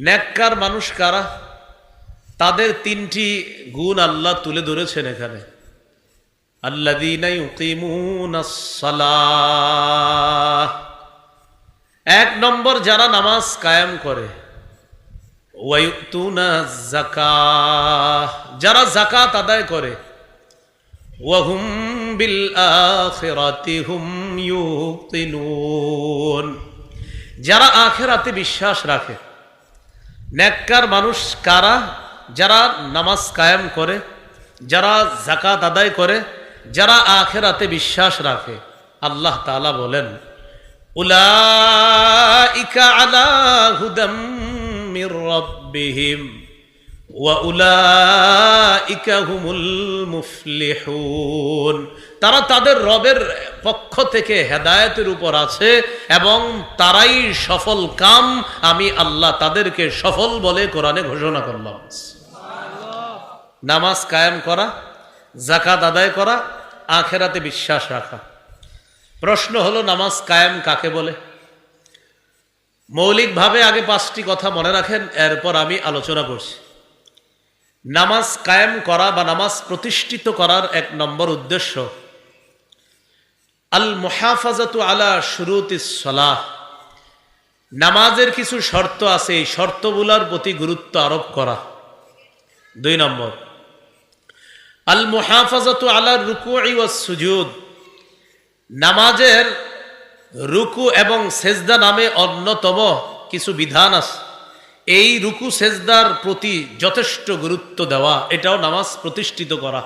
নেককার মানুষ কারা? তাদের তিনটি গুণ আল্লাহ তুলে ধরেছেন এখানে। আল্লাযীনা ইউকিমুনাস সালাহ, এক নম্বর যারা নামাজ কায়েম করে। ওয়া ইউতুনাজ যাকাহ, যারা যাকাত আদায় করে। ওয়া হুম বিল আখিরাতি হুম ইউকিনুন, যারা আখিরাতে বিশ্বাস রাখে। নেককার মানুষ কারা? যারা নামাজ কায়েম করে, যারা যাকাত আদায় করে, যারা আখিরাতে বিশ্বাস রাখে। আল্লাহ তাআলা বলেন, উলাইকা আলা হুদাম মির রাব্বিহিম ওয়া উলাইকা হুমুল মুফলিহুন, তারা তাদের রবের পক্ষ থেকে হেদায়েতের উপর আছে এবং তারাই সফল কাম। আমি আল্লাহ তাদেরকে সফল বলে কোরআনে ঘোষণা করলাম। নামাজ কায়েম করা, যাকাত আদায় করা, আখিরাতে বিশ্বাস রাখা। প্রশ্ন হলো, নামাজ কায়েম কাকে বলে? মৌলিকভাবে আগে পাঁচটি কথা মনে রাখেন, এরপর আমি আলোচনা করছি। নামাজ কায়েম করা বা নামাজ প্রতিষ্ঠিত করার এক নম্বর উদ্দেশ্য আল মুহাফাজাতু আলা শুরুতিস সালাহ, নামাজের কিছু শর্ত আছে, এই শর্তগুলোর প্রতি গুরুত্ব আরোপ করা। দুই নম্বর আল মুহাফাজাতু আলা রুকুই ওয়াস সুজুদ, নামাজের রুকু এবং সেজদা নামে অন্যতম কিছু বিধান আছে, এই রুকু সেজদার প্রতি যথেষ্ট গুরুত্ব দেওয়া, এটাও নামাজ প্রতিষ্ঠিত করা।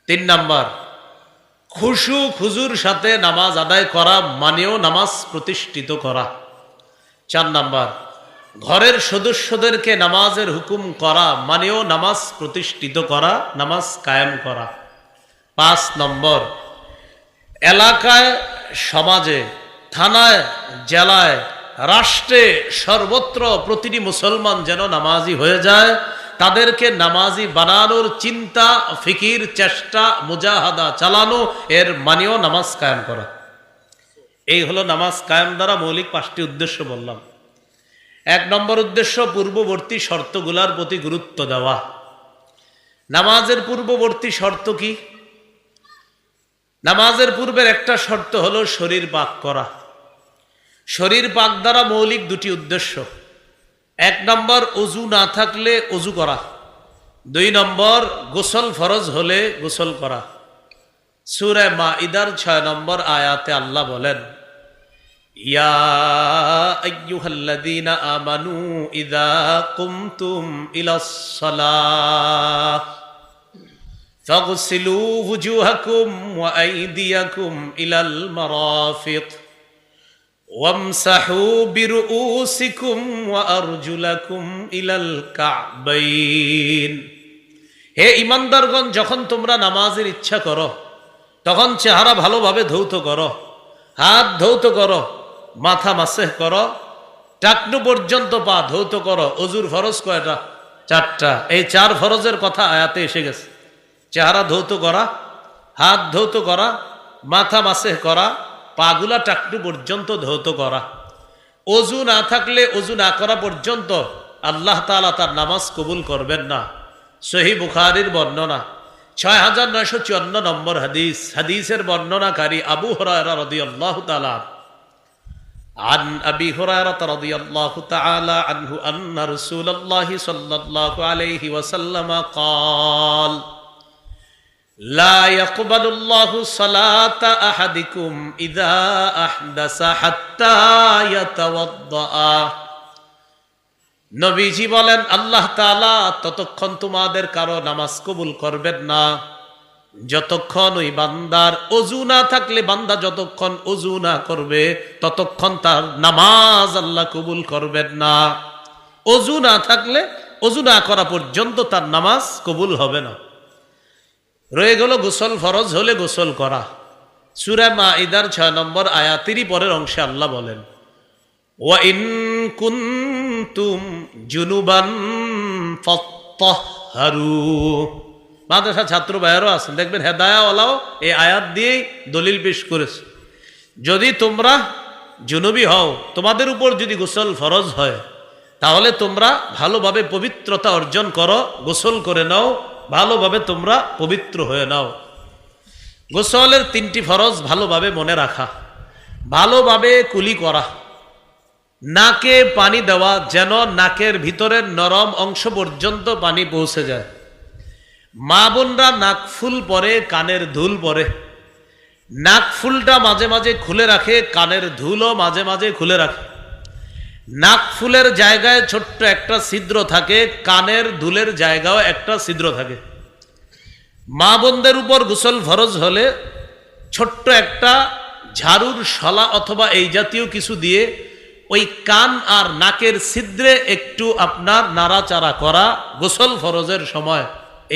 তিন নাম্বার খুশু খুজুর সাথে নামাজ আদায় করা মানেও নামাজ প্রতিষ্ঠিত করা। চার নাম্বার ঘরের সদস্যদেরকে নামাজের হুকুম করা মানেও নামাজ প্রতিষ্ঠিত করা, নামাজ কায়েম করা। পাঁচ নম্বর এলাকায়, সমাজে, থানায়, জেলায়, রাষ্ট্রে, সর্বত্র প্রতিটি মুসলমান যেন নামাজি হয়ে যায়, তাদেরকে নামাজি বানানোর চিন্তা, ফিকির, চেষ্টা, মুজাহাদা চালানো, এর মানেও নামাজ কায়েম করা। এই হলো নামাজ কায়েম দ্বারা মৌলিক পাঁচটি উদ্দেশ্য বললাম। এক নম্বর উদ্দেশ্য পূর্ববর্তী শর্তগুলার প্রতি গুরুত্ব দেওয়া। নামাজের পূর্ববর্তী শর্ত কি? নামাজের পূর্বের একটা শর্ত হলো শরীর পাক করা। শরীর পাক দ্বারা মৌলিক দুটি উদ্দেশ্য। এক নম্বর ওযু না থাকলে ওযু করা। দুই নম্বর গোসল ফরজ হলে গোসল করা। সূরা মাইদার 6 নম্বর আয়াতে আল্লাহ বলেন, ইয়া আইয়ুহাল্লাযীনা আমানু ইযা কুমতুম ইলাস সালাহ ফাগসিলু ওয়ুজুহাকুম ওয়া আইদিয়াকুম ইলাল মারাফিক ওয়ামসাহু বিরুউসিকুম ওয়া আরজুলাকুম ইলাল কা'বাইন। হে ঈমানদারগণ, যখন তোমরা নামাজের ইচ্ছা করো তখন চেহারা ভালোভাবে ধৌত করো, হাত ধৌত করো, মাথা মাসেহ করো, টাকনু পর্যন্ত পা ধৌত করো। ওযুর ফরজ কয়টা? 4টা। এই 4 ফরজের কথা আয়াতে এসে গেছে। চেহারা ধৌত করা, হাত ধৌত করা, মাথা মাসেহ করা, পাগুলা টাকনু পর্যন্ত ধৌত করা। ওযু না থাকলে, ওযু না করা পর্যন্ত আল্লাহ তাআলা তার নামাজ কবুল করবেন না। সহিহ বুখারীর বর্ণনা 6954 নম্বর হাদিস। হাদিসের বর্ণনাকারী আবু হুরায়রা রাদিয়াল্লাহু তাআলা আন আবি হুরায়রা রাদিয়াল্লাহু তাআলা আনহু আন্না রাসূলুল্লাহি সাল্লাল্লাহু আলাইহি ওয়াসাল্লাম قال لا يقبل الله صلاة أحدكم إذا أحدث حتى يتوضأ। নবীজি বলেন, আল্লাহ তাআলা ততক্ষণ তোমাদের কারো নামাজ কবুল করবেন না যতক্ষণ ওই বান্দার ওযু না থাকলে, বান্দা যতক্ষণ ওযু না করবে ততক্ষণ তার নামাজ আল্লাহ কবুল করবেন না। ওযু না থাকলে, ওযু না করা পর্যন্ত তার নামাজ কবুল হবে না। রয়ে গেল গোসল ফরজ হলে গোসল করা। সূরা মাইদার 6 নম্বর আয়াতেরই পরের অংশে আল্লাহ বলেন, ওয়া ইন কুনতুম জুনুবান ফাত্তাহহারু। মাদ্রাসা ছাত্র ভাইয়েরও আছেন, দেখবেন হেদায়াওয়ালাও এই আয়াত দিয়েই দলিল পেশ করেছে। যদি তোমরা জুনুবি হও, তোমাদের উপর যদি গোসল ফরজ হয়, তাহলে তোমরা ভালোভাবে পবিত্রতা অর্জন করো, গোসল করে নাও, ভালোভাবে তোমরা পবিত্র হয়ে নাও। গোসলের 3টি ফরজ ভালোভাবে মনে রাখা, ভালোভাবে কুলি করা, নাকে পানি দেওয়া যেন নাকের ভিতরের নরম অংশ পর্যন্ত পানি পৌঁছে যায়। মা বোনরা নাক ফুল পরে, কানের দুল পরে, নাক ফুলটা মাঝে মাঝে খুলে রাখে, কানের দুলও মাঝে মাঝে খুলে রাখে। নাক ফুলের জায়গায় ছোট্ট একটা ছিদ্র থাকে, কানের দুলের জায়গাও একটা ছিদ্র থাকে। মা বোনদের উপর গোসল ফরজ হলে ছোট্ট একটা ঝাড়ুর শলা অথবা এই জাতীয় কিছু দিয়ে ওই কান আর নাকের ছিদ্রে একটু আপনার নাড়াচাড়া করা গোসল ফরজের সময়।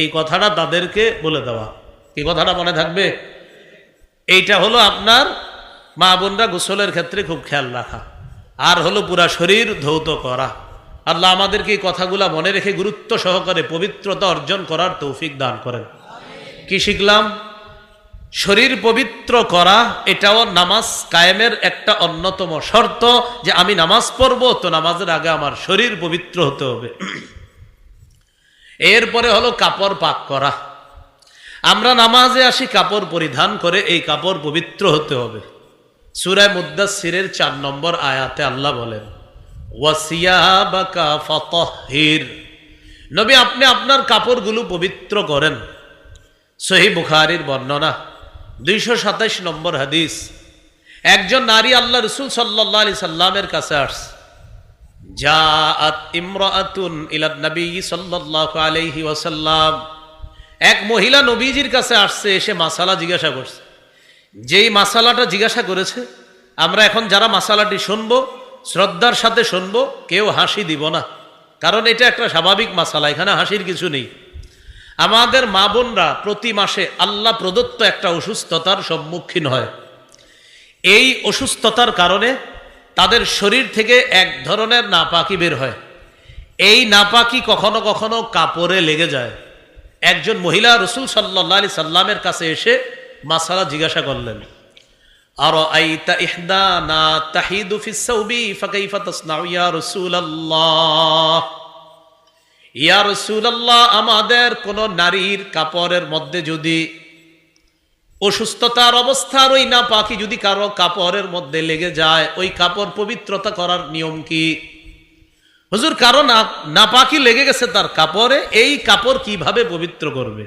এই কথাটা তাদেরকে বলে দেওয়া। কি কথাটা মনে থাকবে? এইটা হলো আপনার মা বোনরা গোসলের ক্ষেত্রে খুব খেয়াল রাখা। আর হলো পুরা শরীর ধৌত করা। আল্লাহ আমাদেরকে এই কথাগুলা মনে রেখে গুরুত্ব সহকারে পবিত্রতা অর্জন করার তৌফিক দান করেন। কি শিখলাম? শরীর পবিত্র করা এটাও নামাজ কায়েমের একটা অন্যতম শর্ত, যে আমি নামাজ পড়বো তো নামাজের আগে আমার শরীর পবিত্র হতে হবে। এরপরে হলো কাপড় পাক করা। আমরা নামাজে আসি কাপড় পরিধান করে, এই কাপড় পবিত্র হতে হবে। সূরা মুদ্দাসসিরের 4 নম্বর আয়াতে আল্লাহ বলেন, ওয়াসিয়াবাকা ফাতাহহির, নবী আপনি আপনার কাপড়গুলো পবিত্র করেন। সহিহ বুখারীর বর্ণনা 227 নম্বর হাদিস। একজন নারী আল্লাহ রাসূল সাল্লাল্লাহু আলাইহি সাল্লামের কাছে আসছে। জাআত ইমরাআতুন ইলা নবী সাল্লাল্লাহু আলাইহি ওয়াসাল্লাম, এক মহিলা নবীজির কাছে আসছে, এসে মাসালা জিজ্ঞাসা করছে। যেই মাসালাটা জিজ্ঞাসা করেছে, আমরা এখন যারা মাসালাটি শুনবো শ্রদ্ধার সাথে শুনবো, কেউ হাসি দিব না, কারণ এটা একটা স্বাভাবিক মাসালা, এখানে হাসির কিছু নেই। আমাদের মা বোনরা প্রতি মাসে আল্লাহ প্রদত্ত একটা অসুস্থতার সম্মুখীন হয়। এই অসুস্থতার কারণে তাদের শরীর থেকে এক ধরনের নাপাকি বের হয়। এই নাপাকি কখনো কখনো কাপড়ে লেগে যায়। একজন মহিলা রাসূল সাল্লাল্লাহু আলাইহি সাল্লামের কাছে এসে মাসালা জিজ্ঞাসা করলেন, আরাআইতা ইহদানা তাহিদু ফিস সাওবি ফাকাইফা তাসনাউ ইয়া রাসূলুল্লাহ। ইয়া রাসূলুল্লাহ, আমাদের কোন নারীর কাপড়ের মধ্যে যদি অসুস্থতার অবস্থার ওই নাপাকি যদি কারো কাপড়ের মধ্যে লেগে যায়, ওই কাপড় পবিত্রতা করার নিয়ম কি? হুজুর, কারো নাপাকি লেগে গেছে তার কাপড়ে, এই কাপড় কিভাবে পবিত্র করবে?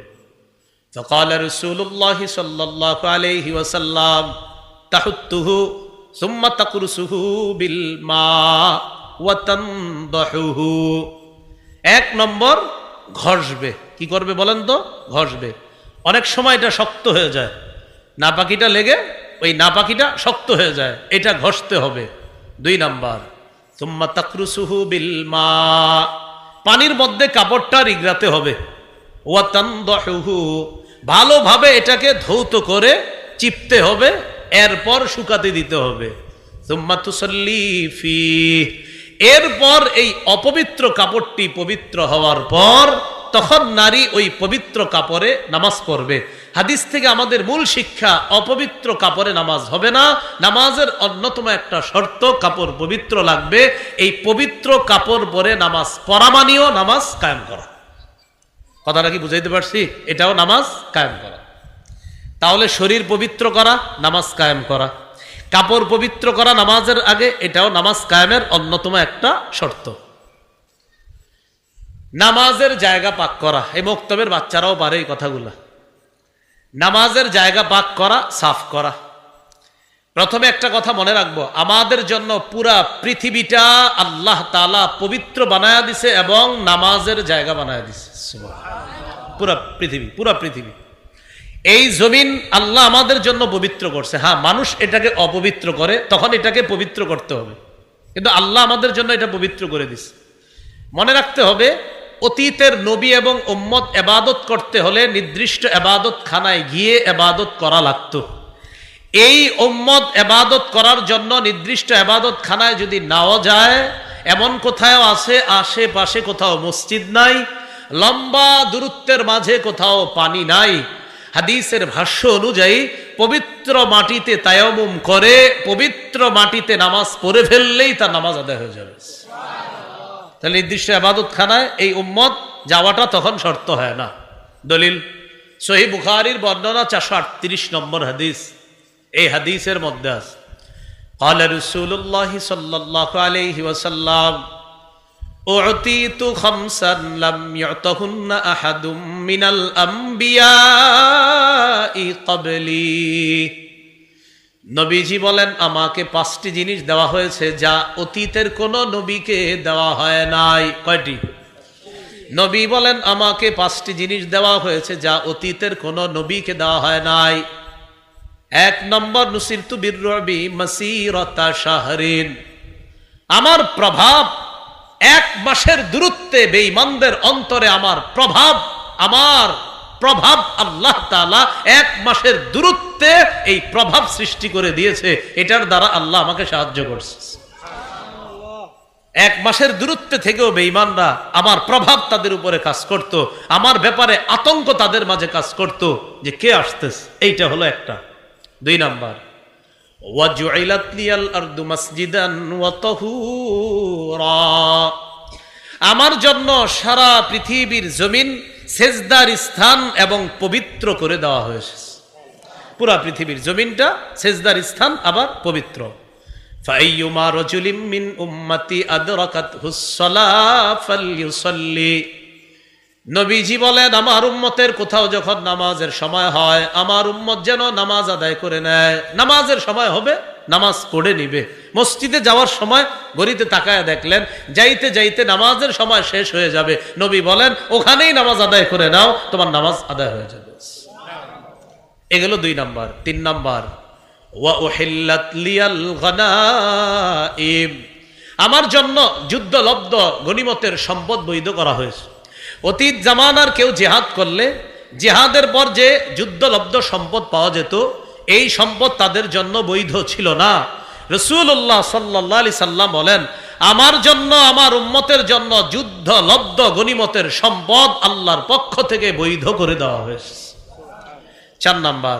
فقال رسول الله صلى الله عليه وسلم تحته ثم تقرصه بالماء وتنضحه। 1 নম্বর ঘষবে। কি করবে বলেন তো? ঘষবে। অনেক সময় এটা শক্ত হয়ে যায়, নাপাকিটা লেগে ওই নাপাকিটা শক্ত হয়ে যায়, এটা ঘষতে হবে। 2 নম্বর ثم تقرصه بالماء, পানির মধ্যে কাপড়টা রিগড়াতে হবে। ওয়াতানদাহুহু, ভালোভাবে এটাকে ধৌত করে চিপতে হবে, এরপর শুকাতে দিতে হবে। সুম্মা তুসাল্লি ফিহি, এরপর এই অপবিত্র কাপড়টি পবিত্র হওয়ার পর তখন নারী ওই পবিত্র কাপড়ে নামাজ পড়বে। হাদিস থেকে আমাদের মূল শিক্ষা, অপবিত্র কাপড়ে নামাজ হবে না। নামাজের অন্যতম একটা শর্ত কাপড় পবিত্র লাগবে। এই পবিত্র কাপড় পরে নামাজ পড়া মানেও নামাজ কায়েম করা। কথাটা কি বুঝাইতে পারছি? এটাও নামাজ কায়েম করা। তাহলে শরীর পবিত্র করা, নামাজ কায়েম করা, কাপড় পবিত্র করা নামাজের আগে, এটাও নামাজ কায়েমের অন্যতম একটা শর্ত। নামাজের জায়গা পাক করা, এই মক্তবের বাচ্চারাও পারে এই কথাগুলা। নামাজের জায়গা পাক করা, সাফ করা। প্রথমে একটা কথা মনে রাখবো, আমাদের জন্য পুরা পৃথিবীটা আল্লাহ তাআলা পবিত্র বানায়া দিছে এবং নামাজের জায়গা বানায়া দিছে। পুরা পৃথিবী, এই জমিন আল্লাহ আমাদের জন্য পবিত্র করছে। হ্যাঁ, মানুষ এটাকে অপবিত্র করে, তখন এটাকে পবিত্র করতে হবে, কিন্তু আল্লাহ আমাদের জন্য এটা পবিত্র করে দিছে। মনে রাখতে হবে, অতীতের নবী এবং উম্মত ইবাদত করতে হলে নির্দিষ্ট ইবাদত খানায় গিয়ে ইবাদত করা লাগতো। এই উম্মত ইবাদত করার জন্য নির্দিষ্ট ইবাদত খানায় যদি নাও যায়, এমন কোথাও আছে আশেপাশে কোথাও মসজিদ নাই, লম্বা দূরত্বের মাঝে কোথাও পানি নাই, হাদিসের ভাষ্য অনুযায়ী পবিত্র মাটিতে তায়াম্মুম করে পবিত্র মাটিতে নামাজ পড়ে ফেললেই তার নামাজ আদায় হয়ে যাবে। তাহলে নির্দিষ্ট ইবাদতখানায় এই উম্মত যাওয়াটা তখন শর্ত হয় না। দলিল সহিহ বুখারীর বর্ণনা 438 নম্বর হাদিস। এই হাদিসের মধ্যে আছে قال رسول الله صلى الله عليه وسلم أعطيت خمسا لم يعطهن أحد من الأنبياء قبلي। নবীজি বলেন আমাকে 5টি জিনিস দেওয়া হয়েছে যা অতীতের কোন নবীকে দেওয়া হয় নাই। কয়টি? নবী বলেন আমাকে 5টি জিনিস দেওয়া হয়েছে যা অতীতের কোন নবীকে দেওয়া হয় নাই। 1 নম্বর নুসিরতু বিররুবি মাসিরাতা শাহরিন, আমার প্রভাব 1 মাসের দূরত্বে বেঈমানদের অন্তরে আমার প্রভাব আল্লাহ তাআলা 1 মাসের দূরত্বে এই প্রভাব সৃষ্টি করে দিয়েছে। এটার দ্বারা আল্লাহ আমাকে সাহায্য করছে। 1 মাসের দূরত্বে থেকেও বেঈমানরা আমার প্রভাব তাদের উপরে কাজ করত, আমার ব্যাপারে আতঙ্ক তাদের মাঝে কাজ করত যে কে আসতেছে। এইটা হলো একটা। 2 নাম্বার ওয়াজুইলাত লিয়াল আরদু মাসজিদান ওয়া তাহুরা, আমার জন্য সারা পৃথিবীর জমিন সেজদার স্থান এবং পবিত্র করে দেওয়া হয়েছে। পুরা পৃথিবীর জমিনটা সেজদার স্থান আবার পবিত্র। ফাইয়ুমা রাজুলিম মিন উম্মতি আদরাকাতহুস সালাহ ফালইউসাল্লি, নবীজি বলেন আমার উম্মতের কোথাও যখন নামাজের সময় হয় আমার উম্মত যেন নামাজ আদায় করে নেয়। নামাজের সময় হবে নামাজ পড়ে নিবে। মসজিদে যাওয়ার সময় ঘড়িতে তাকায় দেখলেন যাইতে যাইতে নামাজের সময় শেষ হয়ে যাবে, নবী বলেন ওখানেই নামাজ আদায় করে নাও, তোমার নামাজ আদায় হয়ে যাবে। এগুলো 2 নাম্বার। 3 নাম্বার ওয়া উহিল্লাত লিয়াল গনাইম, আমার জন্য যুদ্ধলব্ধ গনিমতের সম্পদ বৈধ করা হয়েছে। অতীত জামানার কেউ জিহাদ করলে জিহাদের পর যে যুদ্ধলব্ধ সম্পদ পাওয়া যেত এই সম্পদ তাদের জন্য বৈধ ছিল না। রাসূলুল্লাহ সাল্লাল্লাহু আলাইহি সাল্লাম বলেন আমার জন্য আমার উম্মতের জন্য যুদ্ধলব্ধ গনিমতের সম্পদ আল্লাহর পক্ষ থেকে বৈধ করে দেওয়া হয়েছে। 4 নাম্বার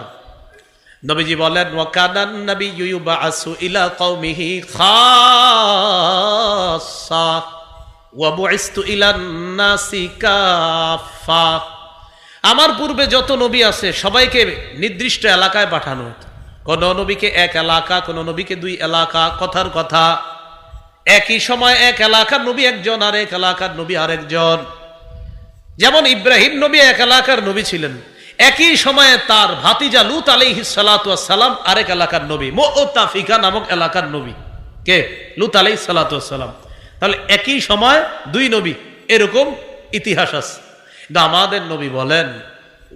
নবীজি বলেন ওয়া কানান নাবিয়্যু ইউবাসু ইলা কওমিহি খাসসা ওয়া বুইসতু ইলান নাসি কাফা, আমার পূর্বে যত নবী আছে সবাইকে নির্দিষ্ট এলাকায় পাঠানো হতো। কোন নবীকে 1 এলাকা, কোন নবীকে 2 এলাকা। কথার কথা একই সময় 1 এলাকার নবী একজন আর 1 এলাকার নবী আরেকজন। যেমন ইব্রাহিম নবী 1 এলাকার নবী ছিলেন, একই সময়ে তার ভাতিজা লূত আলাইহিস সালাতু ওয়াস সালাম আরেক এলাকার নবী, মুতাফিকা নামক এলাকার নবী। কে? লূত আলাইহিস সালাতু ওয়াস সালাম। তাহলে একই সময় 2 নবী, এরকম ইতিহাস আছে। কিন্তু আমাদের নবী বলেন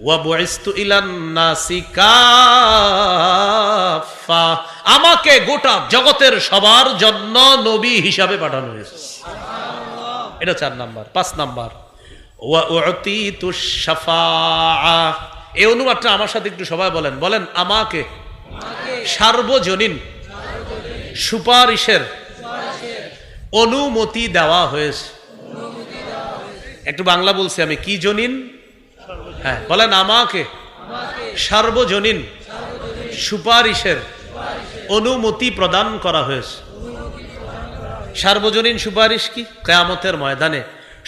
ওয়া বুইসতু ইলান নাসি কাফা, আমাকে গোটা জগতের সবার জন্য নবী হিসাবে পাঠানো হয়েছে। এটা 4 নাম্বার। 5 নাম্বার ওয়া উতিতুশ শাফাআ, এই অনুবাদটা আমার সাথে একটু সবাই বলেন আমাকে সার্বজনীন সুপারিশের অনুমতি দেওয়া হয়েছে। একটু বাংলা বলছি আমি, কি জনীন? হ্যাঁ বলেন আমাকে সার্বজনীন সুপারিশের অনুমতি প্রদান করা হয়েছে। সার্বজনীন সুপারিশ কি? কিয়ামতের ময়দানে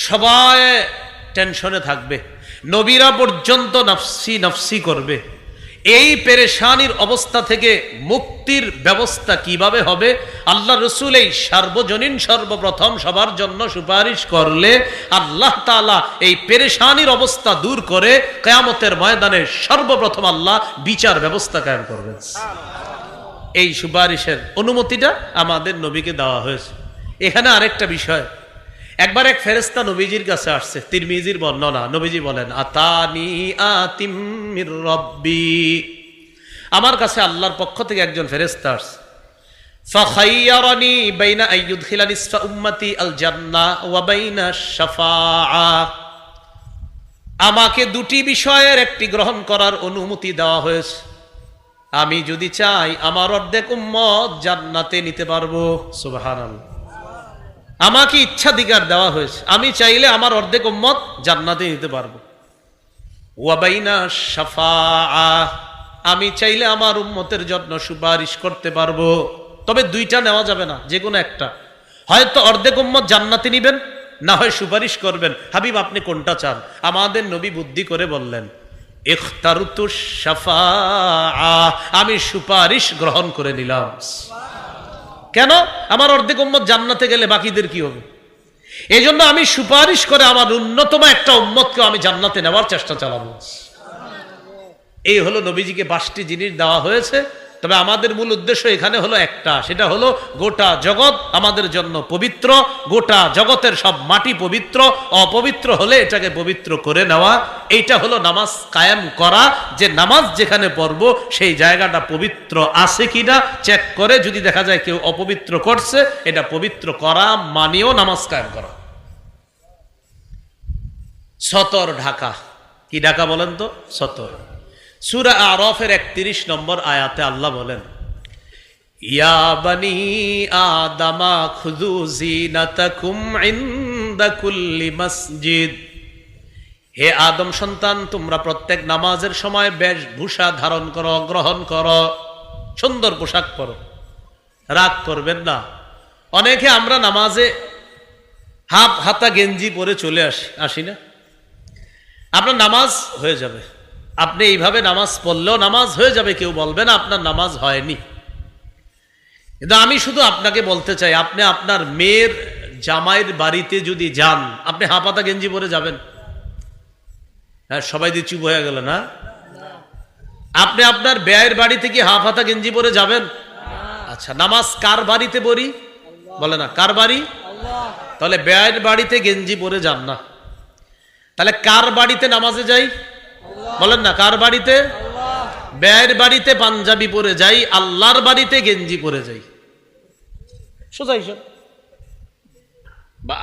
সবাই টেনশনে থাকবে, নবীরা পর্যন্ত নফসি নফসি করবে। এই পেরেশানির অবস্থা থেকে মুক্তির ব্যবস্থা কিভাবে হবে? আল্লাহ রসুল এই সার্বজনীন সর্বপ্রথম সবার জন্য সুপারিশ করলে আল্লাহ তাআলা এই পেরেশানির অবস্থা দূর করে কিয়ামতের ময়দানে সর্বপ্রথম আল্লাহ বিচার ব্যবস্থা কায়েম করবেন। এই সুপারিশের অনুমতিটা আমাদের নবীকে দেওয়া হয়েছে। এখানে আরেকটা বিষয়, একবার এক ফেরেশতা নবীজির কাছে আসছে, তিরমিজির বর্ণনা। নবীজি বলেন আতানি আতিম মির রব্বি, আমার কাছে আল্লাহর পক্ষ থেকে একজন ফেরেশতা আসছে। ফাখাইয়ারানি বাইনা আইয়ুদখিলা নিসফা উম্মতি আল জান্নাহ ওয়া বাইনা শাফাআ, আমাকে 2টি বিষয়ের একটি গ্রহণ করার অনুমতি দেওয়া হয়েছে। আমি যদি চাই আমার অর্ধেক উম্মত জান্নাতে নিতে পারবো। সুবহানাল্লাহ, আমাকে ইচ্ছাধিকার দেওয়া হয়েছে, আমি চাইলে আমার অর্ধেক উম্মত জান্নাতে নিতে পারবো। ওয়া বাইনা শাফাআ, আমি চাইলে আমার উম্মতের জন্য সুপারিশ করতে পারবো। তবে 2টা নেওয়া যাবে না, যে কোনো একটা। হয়তো অর্ধেক উম্মত জান্নাতে নিবেন, না হয় সুপারিশ করবেন। হাবিব আপনি কোনটা চান? আমাদের নবী বুদ্ধি করে বললেন, ইখতারতু শাফাআ, আমি সুপারিশ গ্রহণ করে নিলাম। কেন? আমার অর্ধেক উম্মত জান্নাতে গেলে বাকিদের কি হবে? এই জন্য আমি সুপারিশ করে আমার ন্যূনতম একটা উম্মতকে আমি জান্নাতে নেওয়ার চেষ্টা চালাবো। এই হলো নবীজিকে 5টি জিনিস দেওয়া হয়েছে। তবে আমাদের মূল উদ্দেশ্য এখানে হলো একটা, সেটা হলো গোটা জগৎ আমাদের জন্য পবিত্র, গোটা জগতের সব মাটি পবিত্র, অপবিত্র হলে এটাকে পবিত্র করে নেওয়া। এইটা হলো নামাজ কায়েম করা, যে নামাজ যেখানে পড়ব সেই জায়গাটা পবিত্র আছে কিনা চেক করে যদি দেখা যায় কেউ অপবিত্র করছে, এটা পবিত্র করা মানেও নামাজ কায়েম করা। সতর ঢাকা, কি ঢাকা বলেন তো? সতর। সূরা আরাফের 31 নম্বর আয়াতে আল্লাহ বলেন, ইয়া বানি আদামা খুযু যিনাতাকুম ইনদা কুল্লি মসজিদ, হে আদম সন্তান তোমরা প্রত্যেক নামাজের সময় বেশভূষা ধারণ করো, গ্রহণ করো, সুন্দর পোশাক পরো, রাগ করবেন না। অনেকে আমরা নামাজে হাফ হাতা গেঞ্জি পরে চলে আসি না? আপনার নামাজ হয়ে যাবে, আপনি এইভাবে নামাজ পড়লেও নামাজ হয়ে যাবে, কেউ বলবে না আপনার নামাজ হয়নি। কিন্তু আমি শুধু আপনাকে বলতে চাই, আপনি আপনার মেয়ের জামাইয়ের বাড়িতে যদি যান, আপনি হাফ হাতা গেঞ্জি পরে যাবেন? হ্যাঁ, সবাই দিয়ে চুপ হয়ে গেল না? আপনি আপনার বেয়ের বাড়িতে কি হাফ হাতা গেঞ্জি পরে যাবেন? আচ্ছা, নামাজ কার বাড়িতে পড়ি? বলে না, কার বাড়ি? তাহলে বেয়ের বাড়িতে গেঞ্জি পরে যান না। তাহলে কার বাড়িতে নামাজে যাই? বলেন না, কার বাড়িতে? বেয়ের বাড়িতে পাঞ্জাবি পরে যাই, আল্লাহর বাড়িতে গেঞ্জি পরে যাই। সোজা হিসাব।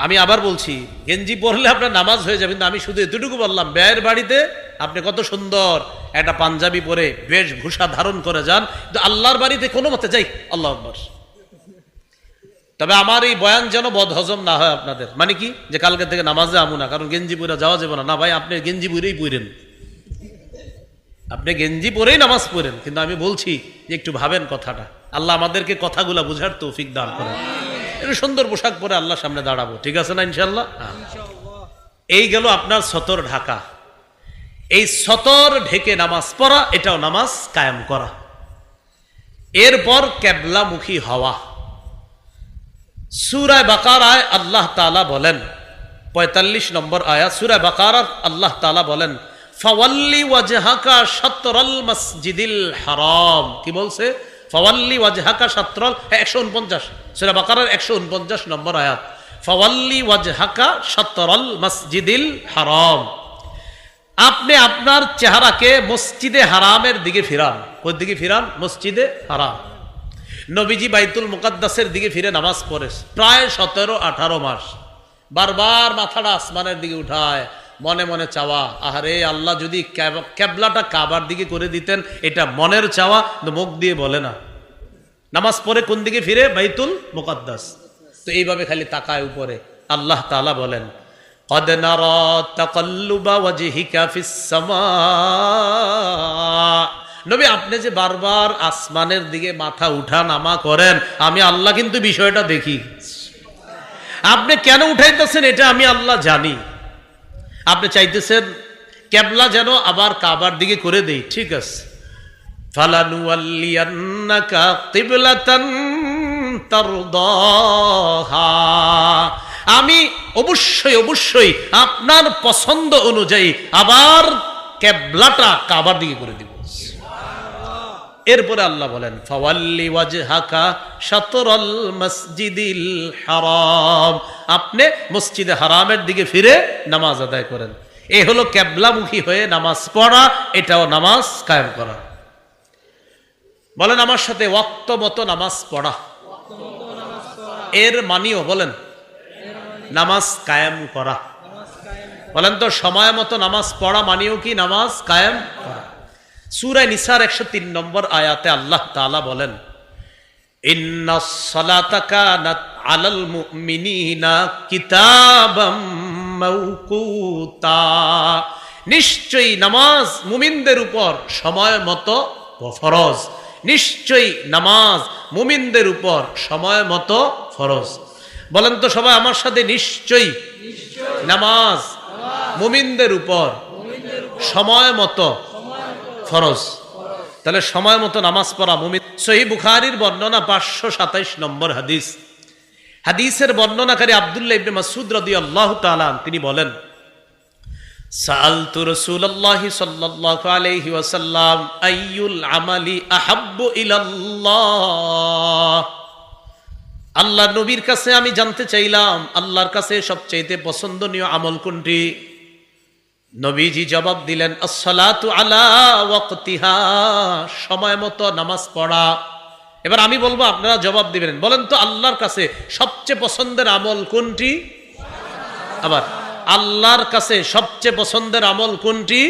আমি আবার বলছি, গেঞ্জি পরলে আপনার নামাজ হয়ে যাবে, কিন্তু আমি শুধু এতটুকু বললাম, বেয়ের বাড়িতে আপনি কত সুন্দর একটা পাঞ্জাবি পরে বেশভূষা ধারণ করে যান, কিন্তু আল্লাহর বাড়িতে কোনো মতে যাই, আল্লাহু আকবার। তবে আমার এই বয়ান যেন বদহজম না হয় আপনাদের। মানে কি, যে কালকে থেকে নামাজে আমু না, কারণ গেঞ্জি পরে যাওয়া যাবে না। না ভাই, আপনি গেঞ্জি পরেই পড়েন, আপনি গেঞ্জি পরেই নামাজ পড়েন, কিন্তু আমি বলছি যে একটু ভাবেন কথাটা। আল্লাহ আমাদেরকে কথাগুলা বুঝার তৌফিক দান করেন। একটু সুন্দর পোশাক পরে আল্লাহর সামনে দাঁড়াবো, ঠিক আছে না ইনশাল্লাহ? এই গেল আপনার সতর ঢাকা। এই সতর ঢেকে নামাজ পড়া, এটাও নামাজ কায়েম করা। এরপর কেবলামুখী হওয়া। সূরা বাকারায় আল্লাহ তাআলা বলেন, 45 নম্বর আয়াত সূরা বাকারার আল্লাহ তাআলা বলেন, ফাওয়াল্লি ওয়াজহাকা শাতরাল মসজিদিল হারাম। কি বলছে? ফাওয়াল্লি ওয়াজহাকা শাতরাল, 149 সূরা বাকারার 149 নম্বর আয়াত। ফাওয়াল্লি ওয়াজহাকা শাতরাল মসজিদিল হারাম, আপনি আপনার চেহারাকে মসজিদে হারামের দিকে ফিরান। কোন দিকে ফিরান? মসজিদে হারাম। নবীজি বাইতুল মুকাদ্দাসের দিকে ফিরে নামাজ পড়ে প্রায় 17-18 মাস। বারবার মাথাটা আসমানের দিকে উঠায়, মনে মনে চাওয়া, আহারে আল্লাহ যদি কেবলাটা কাবার দিকে করে দিতেন। এটা মনের চাওয়া, মুখ দিয়ে বলে না। নামাজ পড়ে কোন দিকে ফিরে? বাইতুল মুকাদ্দাস। তো এইভাবে খালি তাকায় উপরে। আল্লাহ তাআলা বলেন, قد نرى تقلب وجهك في السماء। নবী, আপনি যে বারবার আসমানের দিকে মাথা উঠা নামা করেন, আমি আল্লাহ কিন্তু বিষয়টা দেখি। আপনি কেন উঠাইতেছেন এটা আমি আল্লাহ জানি। আপনি চাইতেছেন কেবলা যেন আবার কাবার দিকে করে দেই, ঠিক আছে। ফালানুওয়াল্লিয়ান্নাকা কিবলাতান তারদাহা, আমি অবশ্যই অবশ্যই আপনার পছন্দ অনুযায়ী আবার কেবলাটা কাবার দিকে করে দিব। এরপরে আল্লাহ বলেন, ফাওয়াল্লি ওয়াজহাকা শাতরাল মসজিদিল হারাম, আপনি মসজিদে হারামের দিকে ফিরে নামাজ আদায় করেন। এই হলো কেবলামুখী হয়ে নামাজ পড়া, এটাও নামাজ কায়েম করা। বলেন আমার সাথে, ওয়াক্ত মতো নামাজ পড়া। এর মানিও বলেন নামাজ কায়েম করা। বলেন তো, সময় মতো নামাজ পড়া মানিও কি নামাজ কায়েম করা। সূরা নিসার 103 নম্বর আয়াতে আল্লাহ তাআলা বলেন, ইন্নাস সালাতা কানাত আলাল মুমিনিনা কিতাবাম মাওকুতা, নিশ্চয়ই নামাজ মুমিনদের উপর সময় মতো ফরজ। নিশ্চয়ই নামাজ মুমিনদের উপর সময় মতো ফরজ। বলেন তো সবাই আমার সাথে, নিশ্চয়ই নামাজ মুমিনদের উপর সময় মতো ফরজ। তাহলে সময় মতো নামাজ পড়া মুমিন। সহিহ বুখারীর বর্ণনা 527 নম্বর হাদিস। হাদিসের বর্ণনাকারী আব্দুল্লাহ ইবনে মাসউদ রাদিয়াল্লাহু তাআলা তিনি বলেন, সাআলতু রাসূলুল্লাহি সাল্লাল্লাহু আলাইহি ওয়াসাল্লাম আইয়ুল আমালি আহাব্বু ইলাল্লাহ। আল্লাহর নবীর কাছে আমি জানতে চাইলাম আল্লাহর কাছে সবচেয়ে পছন্দনীয় আমল কোনটি? নবীজি জবাব দিলেন, আসসালাতু আলা ওয়াক্তিহা, সময় মতো নামাজ পড়া। এবার আমি বলবো, আপনারা জবাব দিবেন। বলেন তো আল্লাহর কাছে সবচেয়ে পছন্দের আমল কোনটি? আবার আল্লাহর কাছে সবচেয়ে পছন্দের আমল কোনটি?